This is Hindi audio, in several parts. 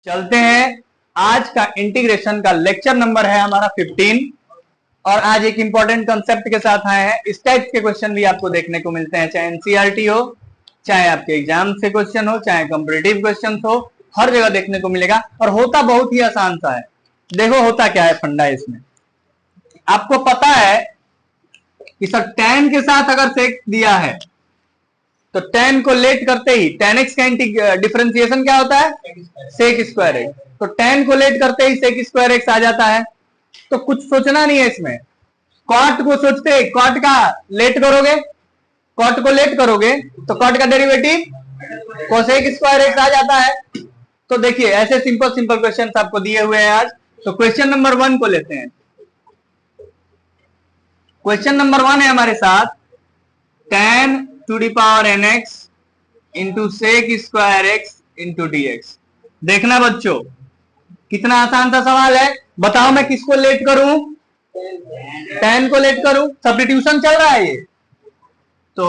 चलते हैं। आज का इंटीग्रेशन का लेक्चर नंबर है हमारा 15 और आज एक इंपॉर्टेंट कंसेप्ट के साथ आए हैं। इस टाइप के क्वेश्चन भी आपको देखने को मिलते हैं, चाहे एनसीईआरटी हो, चाहे आपके एग्जाम से क्वेश्चन हो, चाहे कॉम्पिटिटिव क्वेश्चन हो, हर जगह देखने को मिलेगा और होता बहुत ही आसान सा है। देखो होता क्या है फंडा इसमें, आपको पता है कि सर tan के साथ अगर सेक दिया है तो tan को लेट करते ही tan x का डिफरेंशिएशन क्या होता है, सेक स्क्वायर एक्स। तो tan को लेट करते ही सेक स्क्वायर एक्स आ जाता है। तो कुछ सोचना नहीं है इसमें। कॉट को सोचते कॉट का लेट करोगे, कॉट को लेट करोगे तो कॉट का डेरिवेटिव कोसेक स्क्वायर एक्स आ जाता है। तो देखिए ऐसे सिंपल सिंपल क्वेश्चन आपको दिए हुए हैं आज। तो क्वेश्चन नंबर 1 को लेते हैं। क्वेश्चन नंबर 1 है हमारे साथ tan to the power nx into sec square x into d x. देखना बच्चों कितना आसान सा सवाल है। बताओ मैं किसको लेट करूं, tan को लेट करूं। सब्स्टिट्यूशन चल रहा है ये। तो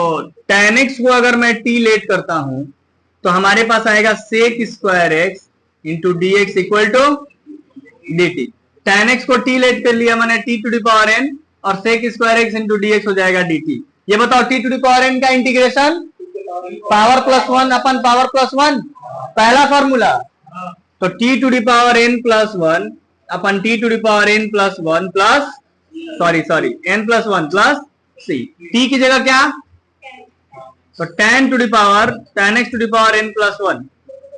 tan x को अगर मैं t लेट करता हूं तो हमारे पास आएगा sec square x into d x equal to d t. tan x को t लेट कर लिया मैंने t to the power n और sec square x into d x हो जाएगा डी टी। ये बताओ t to the power n का integration power plus 1 upon power plus 1 पहला फॉर्मूला। तो t to the power n plus 1 upon t to the power n plus 1 plus sorry n plus 1 plus c। t की जगह क्या, तो tan to the power tan x to the power n plus 1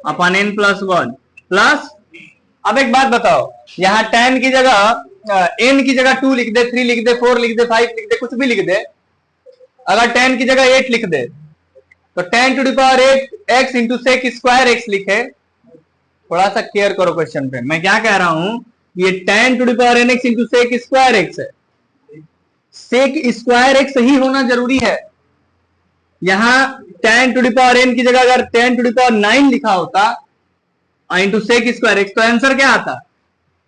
upon n plus 1 plus. अब एक बात बताओ, यहाँ tan की जगह n की जगह 2 लिख दे, 3 लिख दे, 4 लिख दे, 5 लिख दे, कुछ भी लिख दे। अगर tan की जगह 8 लिख दे तो tan to the power 8 x into sec square x लिखे। थोड़ा सा केयर करो क्वेश्चन पे, मैं क्या कह रहा हूं, ये tan to the power n x into sec square x है। सेक स्क्वायर एक्स ही होना जरूरी है। यहां tan to the power n की जगह अगर tan टू दी पावर 9 लिखा होता इंटू सेक स्क्वायर एक्स तो आंसर क्या आता,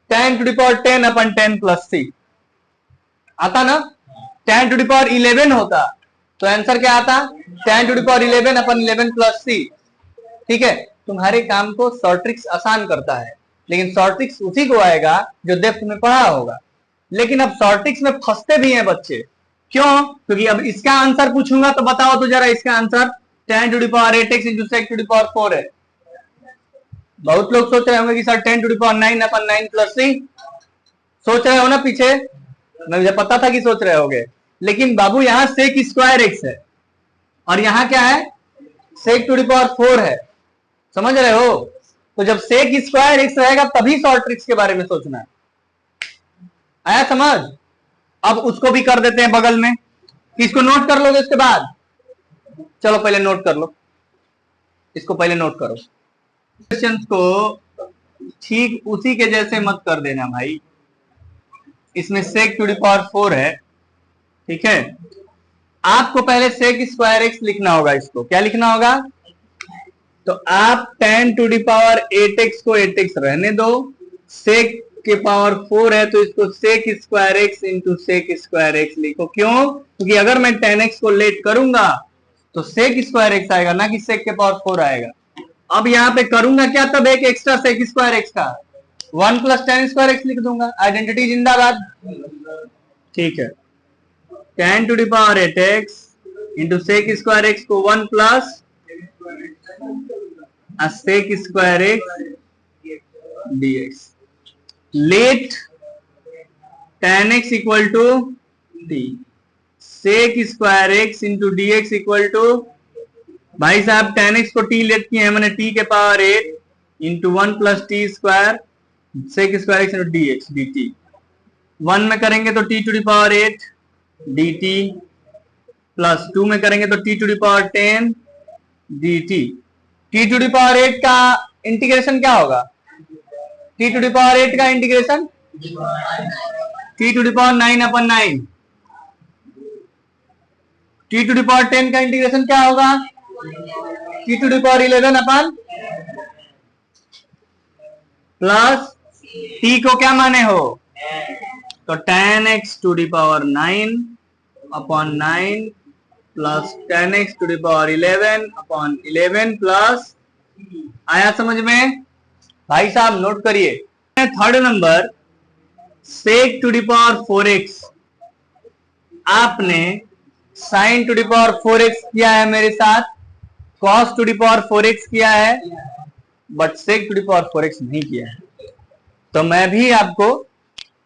tan to the power 10 upon 10 plus c आता ना। tan टू दी पावर 11 होता तो आंसर क्या आता, tan to the power 11 upon 11 plus c। ठीक है, तुम्हारे काम को शॉर्ट ट्रिक्स आसान करता है, लेकिन शॉर्ट ट्रिक्स उसी को आएगा जो डेप्थ में पढ़ा होगा। लेकिन अब शॉर्ट ट्रिक्स में फंसते भी हैं बच्चे। क्यों, क्योंकि अब इसका आंसर पूछूंगा तो बताओ तो जरा इसका answer tan to the power 8x into sec to the power 4 है। बहुत लोग सोच रहे होंगे कि sir tan to the power 9 upon 9 plus c। सोच रहे हो ना पीछे, मुझे पता था कि सोच रहे होगे। लेकिन बाबू यहाँ सेक स्क्वायर एक्स है और यहाँ क्या है, सेक टू दी पावर 4 है। समझ रहे हो, तो जब सेक स्क्वायर एक्स रहेगा तभी शॉर्ट ट्रिक्स के बारे में सोचना है। आया समझ। अब उसको भी कर देते हैं बगल में, इसको नोट कर लोगे इसके बाद। चलो पहले नोट कर लो, इसको पहले नोट करो। क्वेश्चन को ठीक उसी के जैसे मत कर देना भाई। इसमें सेक टू दी पावर 4 है, ठीक है। आपको पहले सेक स्क्वायर एक्स लिखना होगा। इसको क्या लिखना होगा, तो आप tan to the power 8x को 8x रहने दो, सेक के पावर 4 है तो इसको sec square x into sec square x लिखो। क्यों, क्योंकि अगर मैं tan x को लेट करूंगा तो सेक स्क्वायर एक्स आएगा ना कि सेक के पावर 4 आएगा। अब यहाँ पे करूंगा क्या, तब एक एक्स्ट्रा सेक स्क्वायर एक्स का 1 प्लस tan स्क्वायर एक्स लिख दूंगा। आइडेंटिटी जिंदाबाद। ठीक है, tan to the power 8x into sec square x को 1 plus sec square x dx। Let tan x equal to t, sec square x into d x equal to, भाई साहब tan x को t लेट किए हैं मैंने t के power 8 into 1 plus t square sec square x into d x d t. 1 में करेंगे तो t to the power 8 D T plus 2 में करेंगे तो t to the power 10 d t. t to the power 8 का इंटीग्रेशन क्या होगा, t टू दी पावर 8 का integration t to the power 9 upon 9। t to the power 10 का इंटीग्रेशन क्या होगा, t to the power 11 upon plus t को क्या माने हो, तो tan x to the power 9 upon 9 plus tan x to the power 11 upon 11 plus. आया समझ में। भाई साहब नोट करिए, third number sec to the power 4x, आपने sin to the power 4x किया है मेरे साथ, cos to the power 4x किया है, but sec to the power 4x नहीं किया है। तो मैं भी आपको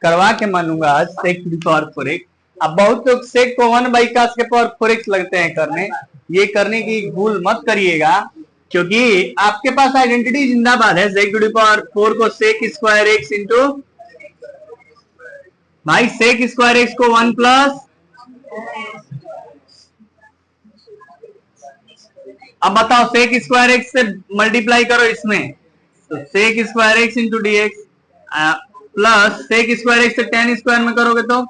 करवा के मानूंगा आज sec to the power 4x। अब बहुत लोग sec को 1/cos के पावर 4x लगते हैं करने, ये करने की भूल मत करिएगा, क्योंकि आपके पास आइडेंटिटी जिंदाबाद है। sec टू द पावर 4 को sec स्क्वायर x इंटू, भाई sec स्क्वायर x को 1 प्लस, अब बताओ sec स्क्वायर x से मल्टीप्लाई करो इसमें, तो sec square x into d x plus sec square x से tan स्क्वायर में करोगे तो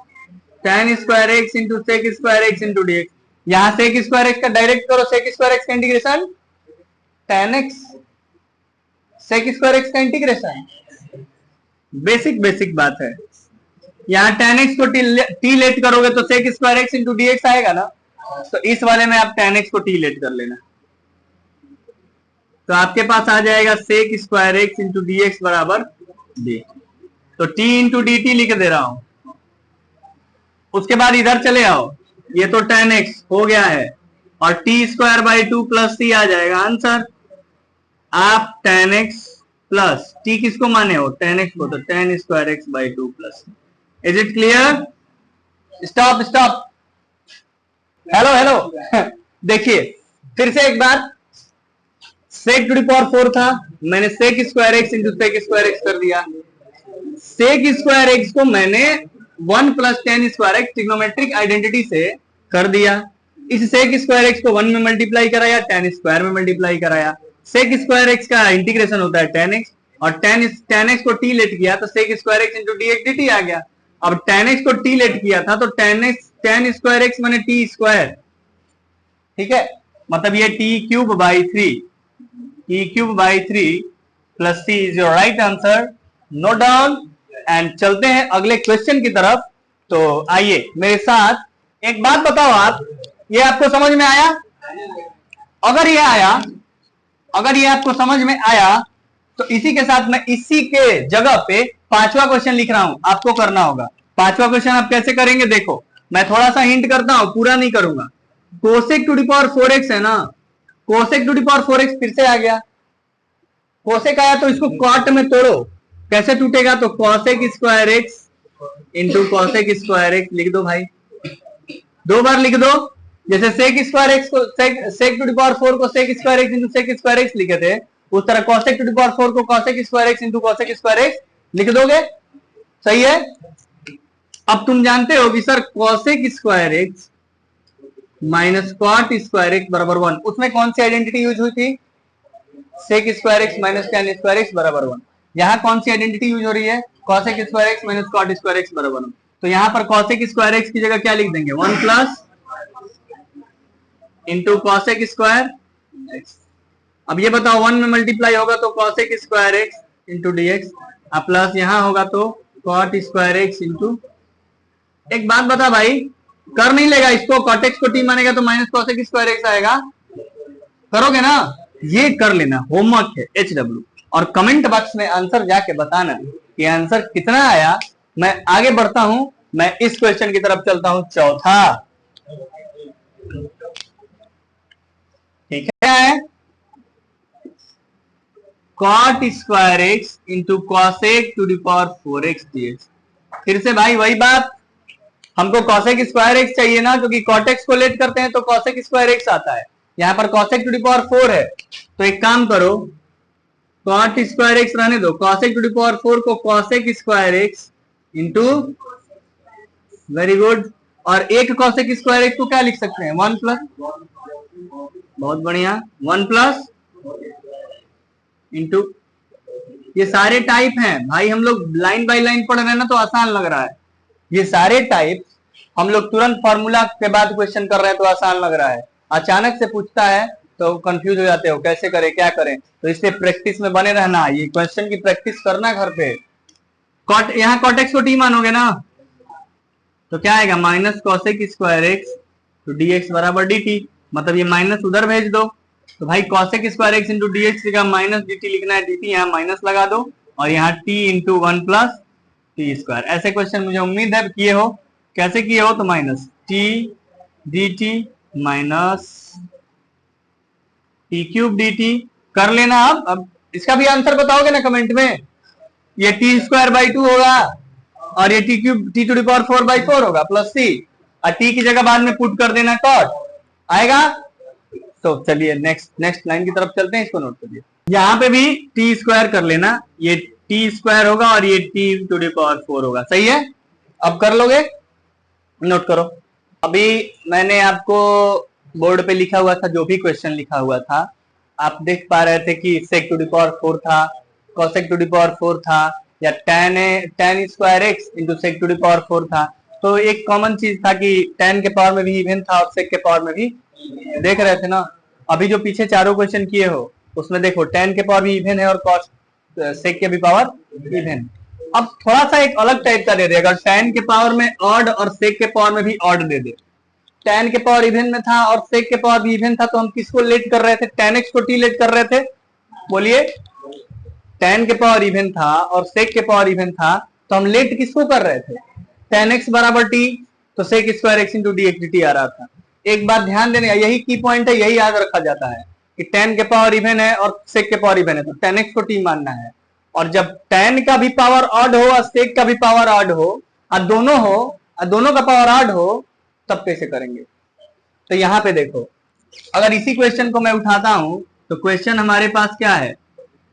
tan square x into sec square x into d x. यहां sec स्क्वायर x का डायरेक्ट करो, sec स्क्वायर x का integration tan x, sec square x का इंटीग्रेशन, बेसिक बात है। यहाँ tan x को t लेट करोगे तो sec square x into d x आएगा ना, तो इस वाले में आप tan x को t लेट कर लेना, तो आपके पास आ जाएगा sec square x into d x बराबर d। तो t इंटू डी टी लिख दे रहा हूं। उसके बाद इधर चले आओ, ये तो tan x हो गया है, और t square by 2 plus c आ जाएगा आंसर। आप tan x प्लस t किसको माने हो, tan x को, तो tan square x by 2 plus. Is it clear? Stop stop, hello देखिए फिर से एक बार, sec टू द पावर 4 था, मैंने sec square x into sec square x कर दिया। sec स्क्वायर x को मैंने 1 plus tan square x trigonometric identity से कर दिया। इस sec स्क्वायर x को 1 में मल्टीप्लाई कराया, tan स्क्वायर में मल्टीप्लाई कराया। sec स्क्वायर x का इंटीग्रेशन होता है tan x, और tan x को t लेट किया तो sec square x into d x d t आ गया। अब tan x को t लेट किया था तो tan स्क्वायर x माने t स्क्वायर, ठीक है, मतलब ये t cube by 3 plus c is your right answer. Note down and चलते हैं अगले क्वेश्चन की तरफ। तो आइए मेरे साथ, एक बात बताओ आप, ये आपको समझ में आया? अगर ये आपको समझ में आया तो इसी के साथ मैं इसी के जगह पे 5वां क्वेश्चन लिख रहा हूं, आपको करना होगा। 5वां क्वेश्चन आप कैसे करेंगे देखो, मैं थोड़ा सा हिंट करता हूं, पूरा नहीं करूंगा। Cosec to the power 4x है ना, cosec to the power 4x फिर से आ गया, कोसेक आया तो इसको कॉट में तोड़ो, कैसे टूटेगा, तो cosec square x into cosec square x लिख दो भाई, 2 बार लिख दो। जैसे सेक स्क्वायर एक्स को सेक टू द पावर 4 को sec square x into sec square x लिखे थे, उस तरह कोसेक टू द पावर 4 को cosec square x into cosec square x लिख दोगे, सही है। अब तुम जानते हो कि सर cosec square x minus cot square x बराबर 1, उसमें कौन सी आइडेंटिटी यूज हुई थी, sec square x minus tan square x बराबर 1। यहाँ कौन सी आइडेंटिटी यूज हो रही है, cosec square x minus cot square x बराबर 1। तो यहाँ पर कोसेक स्क्वायर एक्स की जगह क्या लिख देंगे, 1 plus into cosec square x. अब ये बताओ 1 में मल्टीप्लाई होगा तो cosec square x into d x, plus यहाँ होगा तो कॉट स्क्वायर एक्स इंटू, एक बात बता भाई, कर नहीं लेगा इसको, कॉट एक्स को टी मानेगा तो माइनस कॉसेक स्क्वायर एक्स आएगा, करोगे ना, ये कर लेना, होमवर्क है HW। और कमेंट बॉक्स में आंसर जाके बताना कि आंसर कितना आया। मैं आगे बढ़ता हूं, मैं इस क्वेश्चन की तरफ चलता हूं, चौथा, ठीक है, cot square x into cosec to the power 4x dx। फिर से भाई वही बात, हमको कॉसेक स्क्वायर एक्स चाहिए ना, क्योंकि कॉट एक्स को लेट करते हैं तो कॉसेक स्क्वायर एक्स आता है, यहाँ पर कॉसेक टू द पावर 4 है, तो एक काम करो, कॉट स्क्वायर एक्स रहने दो, कॉसेक टू द पावर 4 को cosec square x into, very good, और एक कॉसेक स्क्वायर एक्स को क्या लिख सकते हैं, 1 प्लस, बहुत बढ़िया, 1 प्लस इंटू, ये सारे टाइप हैं भाई, हम लोग लाइन बाय लाइन पढ़ रहे हैं ना तो आसान लग रहा है, ये सारे टाइप हम लोग तुरंत फॉर्मूला के बाद क्वेश्चन कर रहे हैं तो आसान लग रहा है, अचानक से पूछता है तो कंफ्यूज हो जाते हो, कैसे करें क्या करें, तो इसलिए प्रैक्टिस में बने रहना, ये क्वेश्चन की प्रैक्टिस करना घर पे। कॉट, यहाँ कॉट एक्स को टी मानोगे ना, तो क्या आएगा, माइनस कॉसेक स्क्वायर एक्स तो डी एक्स बराबर डी टी, मतलब ये माइनस उधर भेज दो, तो भाई cosec square x into d x का माइनस डी टी लिखना है, डी टी यहाँ माइनस लगा दो और यहाँ t into one plus t square. ऐसे क्वेश्चन मुझे उम्मीद है किए हो। कैसे किए हो? तो minus T D T minus T cube D T कर लेना। अब इसका भी आंसर बताओगे ना कमेंट में। ये टी स्क्वायर बाई टू होगा और ये t cube t to the power 4/4 होगा प्लस सी, और टी की जगह बाद में पुट कर देना कॉट आएगा। तो चलिए नेक्स्ट लाइन की तरफ चलते हैं, इसको नोट करिए। यहाँ पे भी टी स्क्वायर कर लेना, ये टी स्क्वायर होगा और ये टी टू दी पावर 4 होगा। सही है? अब कर लोगे? नोट करो। अभी मैंने आपको बोर्ड पे लिखा हुआ था, जो भी क्वेश्चन लिखा हुआ था आप देख पा रहे थे कि sec टू दी पावर 4 था, cosec टू दी पावर 4 था, या tan square x into sec to the power 4 था। तो एक कॉमन चीज था कि tan के पावर में भी इवन था और sec के पावर में भी, देख रहे थे ना। अभी जो पीछे चारों क्वेश्चन किए हो उसमें देखो tan के पावर भी इवन है और sec के भी पावर इवन। अब थोड़ा सा एक अलग टाइप का दे दे, अगर tan के पावर में ऑड और sec के पावर में भी ऑड दे दे। tan के पावर इवन में था और sec के पावर भी इवन था, तो हम किसको लेट कर रहे थे? tan x को t लेट कर रहे थे। बोलिए, tan के पावर इवन था और sec के पावर इवन था, तो हम लेट किसको कर रहे थे? tan x बराबर t, तो sec square x into d x d t आ रहा था। एक बात ध्यान देने, यही की पॉइंट है, यही याद रखा जाता है कि tan के पावर इवन है और sec के पावर इवन है, तो tan x को t मानना है। और जब tan का भी पावर ऑड हो और sec का भी पावर ऑड हो और दोनों का पावर ऑड हो, तब कैसे करेंगे? तो यहाँ पे देखो, अगर इसी क्वेश्चन को मैं उठाता हूं तो क्वेश्चन हमारे पास क्या है?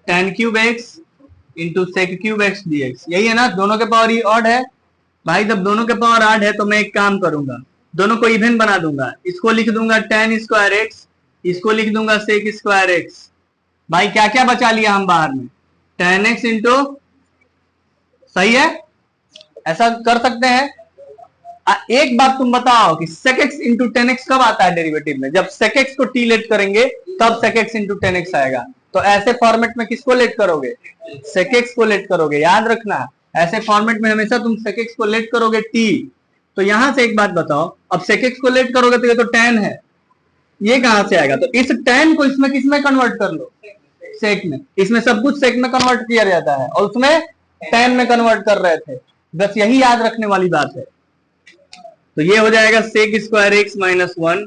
tan cube x into sec cube x d x, यही है ना। दोनों के पावर ही ऑड है भाई। जब दोनों के पावर ऑड है तो मैं एक काम करूंगा, दोनों को इवन बना दूंगा। इसको लिख दूंगा tan स्क्वायर एक्स, इसको लिख दूंगा sec स्क्वायर एक्स। भाई क्या क्या बचा लिया हम बाहर में? tan x इंटू, सही है, ऐसा कर सकते हैं। एक बात तुम बताओ कि sec x into tan x कब आता है डेरिवेटिव में? जब sec x को t लेट करेंगे तब sec x into tan x आएगा। तो ऐसे फॉर्मेट में किसको लेट करोगे? sec x को लेट करोगे, याद रखना। ऐसे फॉर्मेट में हमेशा तुम sec x को लेट करोगे t। तो यहां से एक बात बताओ, अब sec x को लेट करोगे तो ये तो tan है, ये कहां से आएगा? तो इस tan को इसमें किसमें कन्वर्ट कर लो? sec में। इसमें सब कुछ sec में कन्वर्ट किया जाता है और उसमें tan में कन्वर्ट कर रहे थे। बस यही याद रखने वाली बात है। तो ये हो जाएगा sec square x minus 1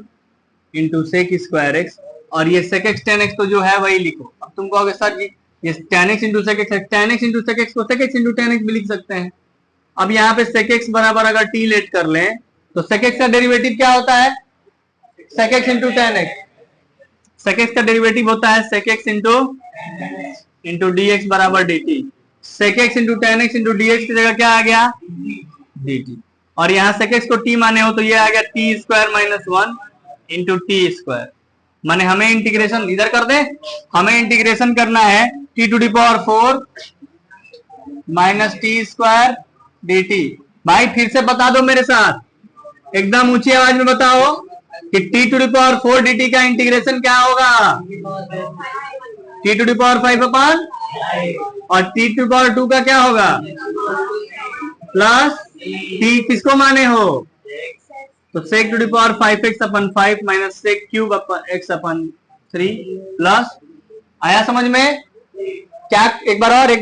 into sec square x, और ये sec x tan x तो जो है वही लिखो। अब तुम कहोगे सर जी ये tan x into sec x है, tan x into sec x को sec x into tan x भी लिख सकते हैं। अब यहाँ पे sec x बराबर अगर t लेट कर लें तो sec x का डेरिवेटिव क्या होता है? sec x into tan x। sec x का डेरिवेटिव होता है sec x इंटू dx बराबर dt। sec x into tan x into dx की जगह क्या आ गया? dt। और यहाँ sec x को t माने हो तो ये आ गया t square minus 1 into T square. माने हमें इंटीग्रेशन इधर कर दे, हमें इंटीग्रेशन करना है t to the power 4 minus t square d t. भाई फिर से बता दो मेरे साथ, एकदम ऊंची आवाज में बताओ कि t to the power 4 dt का इंटीग्रेशन क्या होगा? t to the power 5 upon, और t टू दी पावर 2 का क्या होगा? प्लस t किसको माने हो? तो sec to the power 5x upon 5 minus sec cube x upon 3 plus, आया समझ में? क्या एक बार और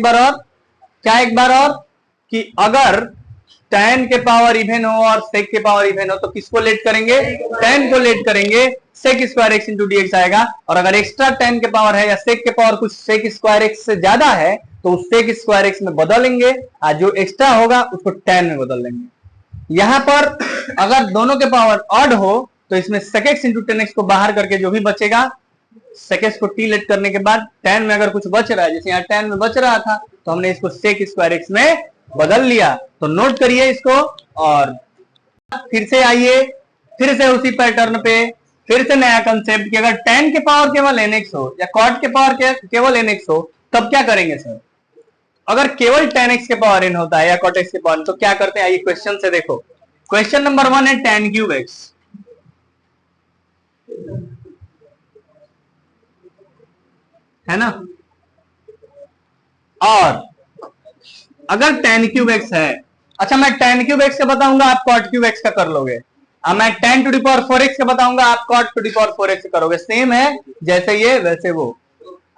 क्या एक बार और कि अगर tan के पावर इवन हो और sec के पावर इवन हो तो किसको लेट करेंगे? tan को लेट करेंगे, sec square x into d x आएगा। और अगर एक्स्ट्रा tan के पावर है या sec के पावर कुछ sec स्क्वायर एक्स से ज्यादा है तो उस sec स्क्वायर एक्स में बदलेंगे, और जो एक्स्ट्रा होगा उसको tan में बदल लेंगे। यहां पर अगर दोनों के पावर ऑड हो तो इसमें sec x into tan x को बाहर करके जो भी बचेगा, sec x को t लेट करने के बाद tan में अगर कुछ बच रहा है, जैसे यहाँ tan में बच रहा था तो हमने इसको sec स्क्वायर x में बदल लिया। तो नोट करिए इसको, और फिर से आइए, फिर से उसी पैटर्न पे, फिर से नया कंसेप्ट कि अगर tan के पावर केवल nx हो या cot के पावर केवल nx हो तब क्या करेंगे सर? अगर केवल tan x के पावर n होता है या cot x के पावर, तो क्या करते हैं? आइए क्वेश्चन से देखो। क्वेश्चन नंबर 1 है tan क्यूब x, है ना। और अगर tan क्यूब x है, अच्छा मैं tan क्यूब x का बताऊंगा, आप cot क्यूब x का कर लोगे। अब मैं tan to the power 4x का बताऊंगा, आप cot to the power 4x करोगे, सेम है जैसे ये वैसे वो।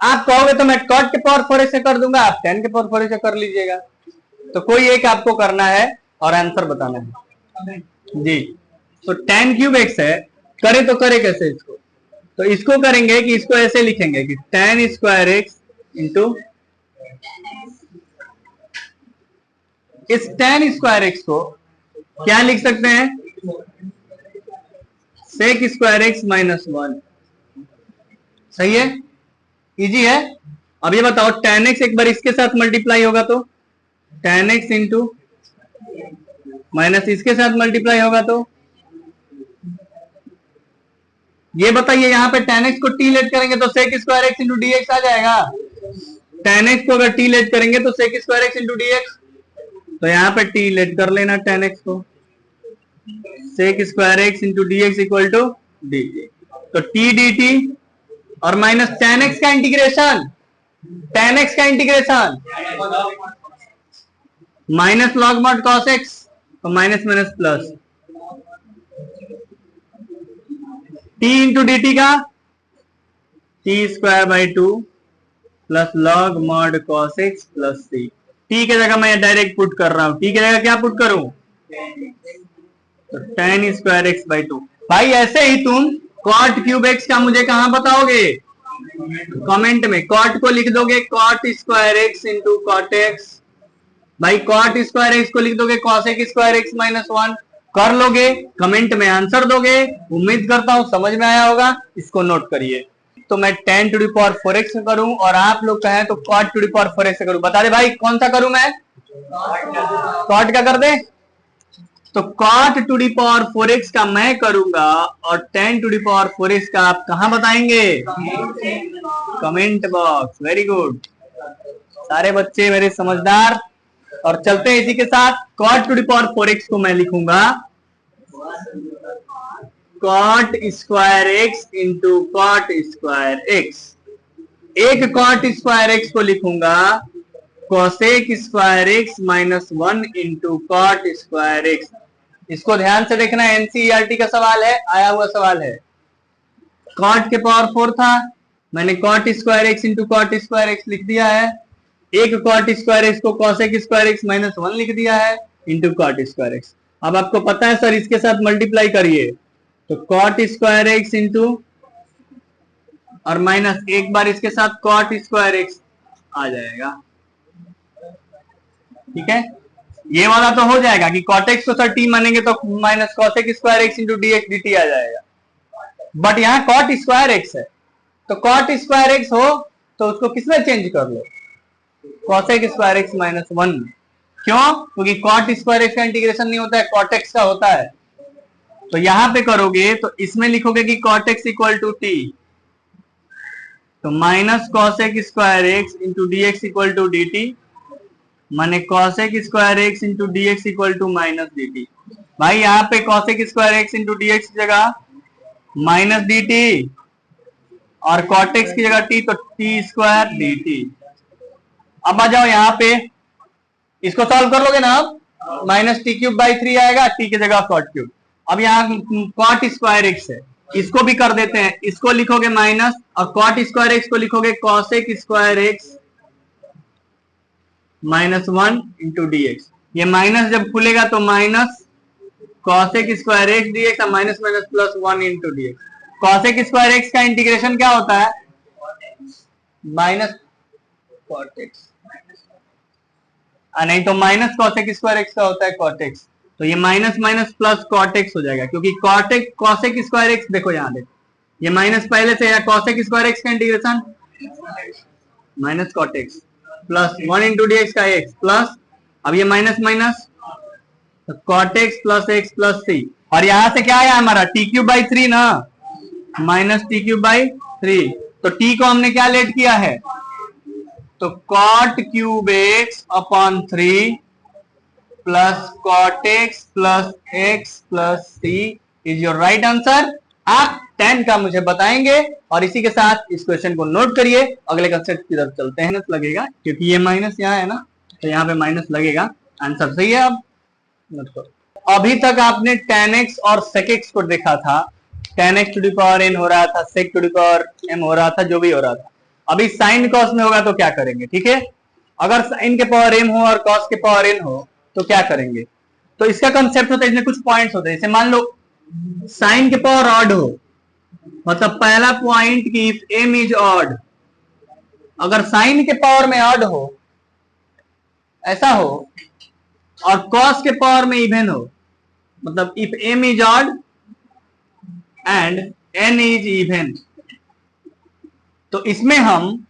आप कहोगे तो मैं cot के पावर 4x से कर दूंगा, आप tan के पावर 4x से कर लीजिएगा। तो कोई एक आपको करना है और आंसर बताना है जी। तो tan क्यूब x है, करे तो करे कैसे इसको, तो इसको करेंगे कि इसको ऐसे लिखेंगे कि tan स्क्वायर x इंटू इस tan स्क्वायर x को क्या लिख सकते हैं, sec स्क्वायर x माइनस 1। सही है, इजी है। अब ये बताओ tan x एक बार इसके साथ मल्टीप्लाई होगा तो tan x इंटू माइनस इसके साथ मल्टीप्लाई होगा तो ये बताइए, यहां पे tan x को t लेट करेंगे तो sec square x into d आ जाएगा। tan x को अगर t लेट करेंगे तो sec square x into D, तो यहाँ पे t लेट कर लेना tan x को, sec square x into d x equal to d, तो t dt और माइनस tan x का इंटीग्रेशन, tan x का integration minus log mod cos x, तो minus minus plus t into d t का t square by 2 plus log mod cos x plus c। t की जगह मैं डायरेक्ट पुट कर रहा हूं, t की जगह क्या पुट करूं, तो tan स्क्वायर x बाई 2। भाई ऐसे ही तुम cot क्यूब x का मुझे कहां बताओगे, कमेंट में cot को लिख दोगे cot square x into cot x, भाई cot स्क्वायर x को लिख दोगे cosec स्क्वायर x माइनस 1, कर लोगे, कमेंट में आंसर दोगे। उम्मीद करता हूं समझ में आया होगा, इसको नोट करिए। तो मैं tan to the power 4x से करूं और आप लोग कहें तो cot to the power 4x से करूं, बता दे भाई कौन सा करूं मैं, cot का कर दे, तो cot to the power 4x का मैं करूंगा और tan to the power 4x का आप कहां बताएंगे, कमेंट बॉक्स। वेरी गुड, सारे बच्चे मेरे समझदार। और चलते हैं इसी के साथ, cot to the power 4x को मैं लिखूंगा cot square x into cot square x, एक cot स्क्वायर x को लिखूंगा cosec square x minus 1 into cot square x। इसको ध्यान से देखना, एनसीईआरटी का सवाल है, आया हुआ सवाल है। cot के पावर 4 था, मैंने cot square x into cot square x लिख दिया है, एक cot स्क्वायर x को cosec स्क्वायर x माइनस 1 लिख दिया है इंटू cot स्क्वायर x। अब आपको पता है सर इसके साथ मल्टीप्लाई करिए, तो cot स्क्वायर x इंटू और माइनस एक बार इसके साथ cot स्क्वायर x आ जाएगा। ठीक है, ये वाला तो हो जाएगा कि cot x को सर t मानेंगे तो minus cosec square x into d x d t आ जाएगा, बट यहाँ cot स्क्वायर x है, तो cot स्क्वायर x हो तो उसको किसमें चेंज कर लो, cosec स्क्वायर x माइनस 1। क्यों, क्योंकि cot स्क्वायर x का इंटीग्रेशन नहीं होता है, cot x का होता है। तो यहां पे करोगे तो इसमें लिखोगे कि cot x equal to t, तो minus cosec square x into d x equal to d t, माने cosec square x into d x equal to minus d t. भाई यहाँ पे cosec square x into d x की जगह माइनस डी टी और cot x की जगह t, तो टी स्क्वायर डी टी। अब आ जाओ यहाँ पे, इसको सॉल्व कर लोगे ना आप, माइनस टी क्यूब बाई 3 आएगा, टी की जगह cot क्यूब। अब यहाँ cot स्क्वायर x है, इसको भी कर देते हैं, इसको लिखोगे माइनस और cot स्क्वायर x को लिखोगे cosec square x minus 1 into d x. ये माइनस जब खुलेगा तो minus cosec square x d x और minus minus plus 1 into d x. cosec square x का इंटीग्रेशन क्या होता है, माइनस cot x, नहीं तो माइनस cosec स्क्वायर x का होता है cot x, तो ये minus minus plus cot x हो जाएगा, क्योंकि cosec स्क्वायर x, देखो यहाँ देखो ये माइनस पहले से है, cosec स्क्वायर x का integration minus cot x plus 1 into d x का x प्लस, अब ये माइनस माइनस तो cot x plus x plus c, और यहां से क्या आया हमारा t क्यूब बाई 3 ना, माइनस टी क्यूब बाई 3, तो t को हमने क्या लेट किया है, तो cot cube x upon 3 plus cot x plus x plus c is your right answer. आप 10 का मुझे बताएंगे और इसी के साथ इस क्वेश्चन को नोट करिए। अगले कंसेप्ट की तरफ चलते हैं, लगेगा क्योंकि ये माइनस यहाँ है ना, तो यहाँ पे माइनस लगेगा। आंसर सही है, अब नोट करो। अभी तक आपने tan x और sec x को देखा था, tan x to the power n हो रहा था, sec to the power m हो रहा था, जो भी हो रहा था। अभी sin cos में होगा तो क्या करेंगे, ठीक है। अगर sin के पावर m हो और cos के पावर n हो तो क्या करेंगे। तो इसका कंसेप्ट होता है, इसमें कुछ पॉइंट्स होते हैं। जैसे मान लो sin के पावर ऑड हो, मतलब पहला पॉइंट कि इफ m इज ऑड, अगर sin के पावर में ऑड हो, ऐसा हो, और cos के पावर में इवन हो, मतलब if m is odd and n is even, तो इसमें हम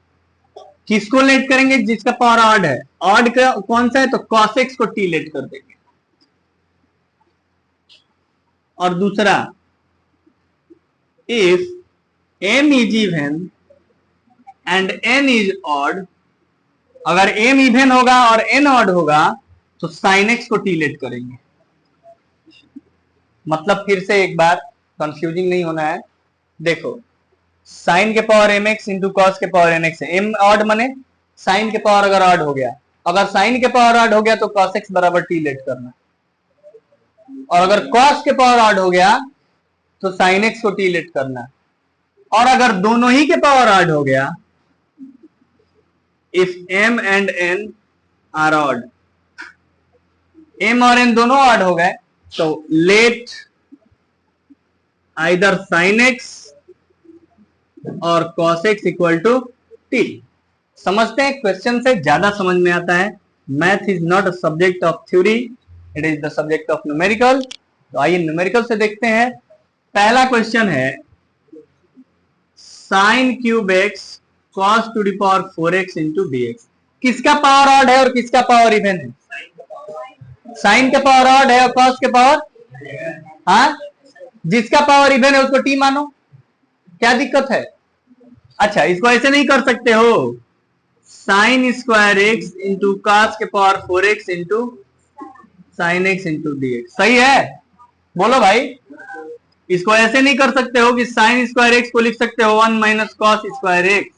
किसको लेट करेंगे, जिसका पावर ऑड है। ऑड का कौन सा है, तो cos x को t लेट कर देंगे। और दूसरा, if m is even and n is odd, अगर m इवन होगा और n ऑड होगा तो sin x को t लेट करेंगे। मतलब फिर से एक बार, कंफ्यूजिंग नहीं होना है। देखो, sin के पावर mx इंटू कॉस के पावर nx है। m ऑड मने sin के पावर अगर ऑड हो गया, अगर sin के पावर ऑड हो गया तो cos x बराबर t लेट करना, और अगर cos के पावर ऑड हो गया तो sin x को t लेट करना। और अगर दोनों ही के पावर ऑड हो गया, if m and n are odd, m और n दोनों ऑड हो गए, तो लेट आइदर sin x और cos x equal to t। समझते हैं, क्वेश्चन से ज्यादा समझ में आता है। Math is not a subject of theory, it is the subject of numerical. तो आइए न्यूमेरिकल से देखते हैं। पहला क्वेश्चन है sin cube x cos to the power 4x into dx। किसका पावर ऑड है और किसका पावर इवन है। sin के पावर ऑड है और cos के पावर, हाँ, जिसका पावर इवन है उसको t मानो, क्या दिक्कत है। अच्छा, इसको ऐसे नहीं कर सकते हो, sine square x into cos के power 4x into sine x into dx। सही है, बोलो भाई। इसको ऐसे नहीं कर सकते हो कि साइन स्क्वायर एक्स को लिख सकते हो 1 minus cos square x.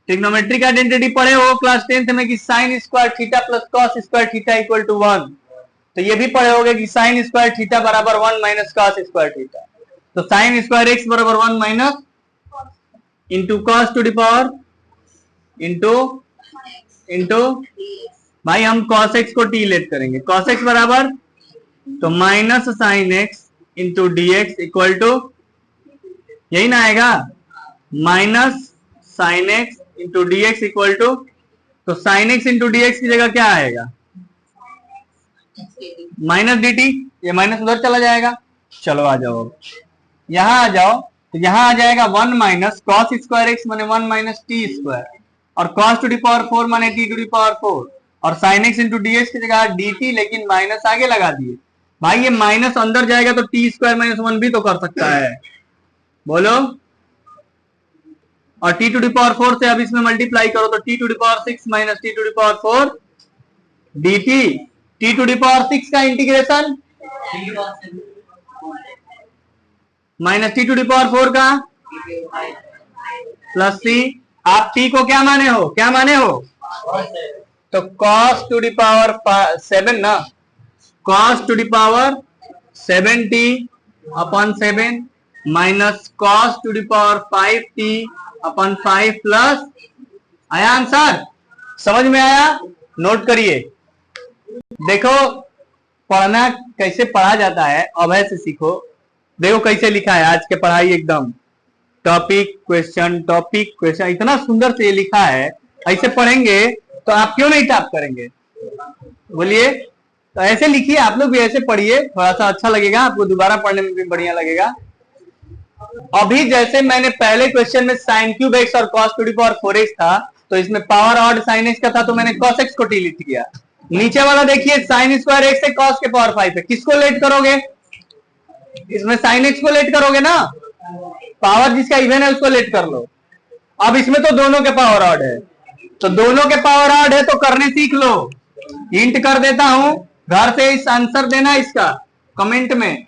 Trigonometric identity पढ़े हो क्लास 10th में कि sine square theta plus cos square theta equal to 1। तो ये भी पढ़े होगे कि साइन स्क्वायर थीटा बराबर 1 माइनस कॉस स्क्वायर थीटा। तो साइन स्क्वायर एक्स बराबर 1 minus into cos to the power into भाई हम cos x को t लेट करेंगे। cos x बराबर तो minus sine x into dx equal to, यही ना आएगा, minus sine x into dx equal to, तो साइन एक्स इंटू dx की जगह क्या आएगा, माइनस dt। ये माइनस उधर चला जाएगा। चलो आ जाओ, यहां आ जाओ, तो यहां आ जाएगा 1 माइनस कॉस स्क्वायर एक्स माने 1 माइनस टी स्क्वायर, और cos टू दी पावर 4 माने t टू दी पावर 4, और sin x into d x की जगह dt, लेकिन माइनस आगे लगा दिए। भाई ये माइनस अंदर जाएगा तो टी स्क्वायर माइनस 1 भी तो कर सकता है, बोलो। और t टू दी पावर 4 से अब इसमें मल्टीप्लाई करो तो t to the power 6 minus t to the power 4 dt। t to the power 6 का integration minus t to the power 4 का प्लस c। आप t को क्या माने हो, क्या माने हो, तो cos टू दी पावर 7 ना, cos to the power 7t upon 7 minus cos to the power 5t upon 5 plus, आया आंसर, समझ में आया। नोट करिए, देखो पढ़ना कैसे पढ़ा जाता है, अभय से सीखो। देखो कैसे लिखा है आज के पढ़ाई, एकदम टॉपिक क्वेश्चन इतना सुंदर से ये लिखा है। ऐसे पढ़ेंगे तो आप क्यों नहीं टॉप करेंगे, बोलिए। तो ऐसे लिखिए, आप लोग भी ऐसे पढ़िए, थोड़ा सा अच्छा लगेगा आपको, दोबारा पढ़ने में भी बढ़िया लगेगा। अभी जैसे मैंने पहले क्वेश्चन में साइन क्यूब एक्स और cos to the power 4x था, तो इसमें पावर ऑड साइन एक्स का था, तो मैंने कॉस एक्स को टी लिख किया। नीचे वाला देखिए साइन स्क्वायर एक्स है कॉस के पावर 5 है, किसको लेट करोगे, इसमें साइन एक्स को लेट करोगे ना, पावर जिसका इवन है उसको लेट कर लो। अब इसमें तो दोनों के पावर ऑड है, तो दोनों के पावर ऑड है तो करने सीख लो। हिंट कर देता हूं, घर से इस आंसर देना इसका कमेंट में,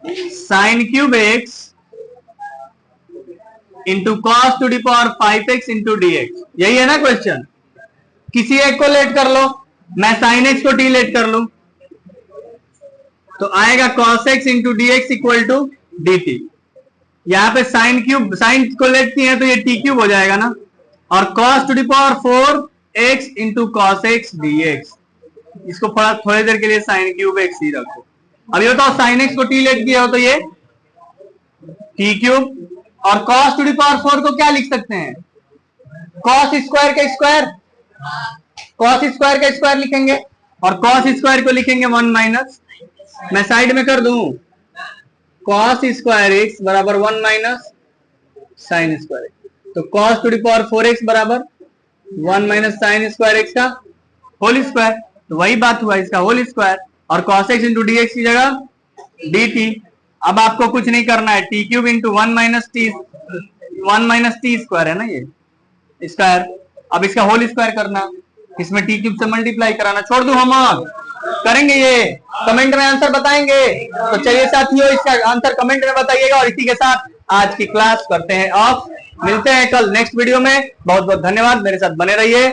sine cube x into cos to the power 5x into dx, यही है ना क्वेश्चन। किसी एक को लेट कर लो, मैं साइन एक्स को टी लेट कर लू, तो आएगा cos x into d x equal to d t. यहाँ पे साइन क्यूब, साइन को लेट किए हैं तो ये टी क्यूब हो जाएगा ना, और cos to the power 4x into cos x d x, इसको थोड़ी देर के लिए साइन क्यूब एक्स ही रखो। अब ये बताओ साइन एक्स को टी लेट किया हो तो ये टी क्यूब, और cos टू दी पावर 4 को क्या लिख सकते हैं, cos स्क्वायर का स्क्वायर, cos स्क्वायर का स्क्वायर लिखेंगे, और cos स्क्वायर को लिखेंगे 1 माइनस, मैं साइड में कर दूं, cos स्क्वायर एक्स बराबर 1 माइनस साइन स्क्वायर एक्स, तो cos to the power 4x बराबर 1 माइनस साइन स्क्वायर एक्स का होल स्क्वायर, तो वही बात हुआ इसका होल स्क्वायर, और cos x into d x की जगह डी टी। अब आपको कुछ नहीं करना है, T cube into 1 minus t square है ना ये स्क्वायर, अब इसका होल स्क्वायर करना, इसमें टी क्यूब से मल्टीप्लाई कराना, छोड़ दो होमवर्क, करेंगे ये, कमेंट में आंसर बताएंगे। तो चलिए साथियों, इसका आंसर कमेंट में बताइएगा, और इसी के साथ आज की क्लास करते हैं ऑफ। मिलते हैं कल नेक्स्ट वीडियो में, बहुत बहुत धन्यवाद, मेरे साथ बने रहिए।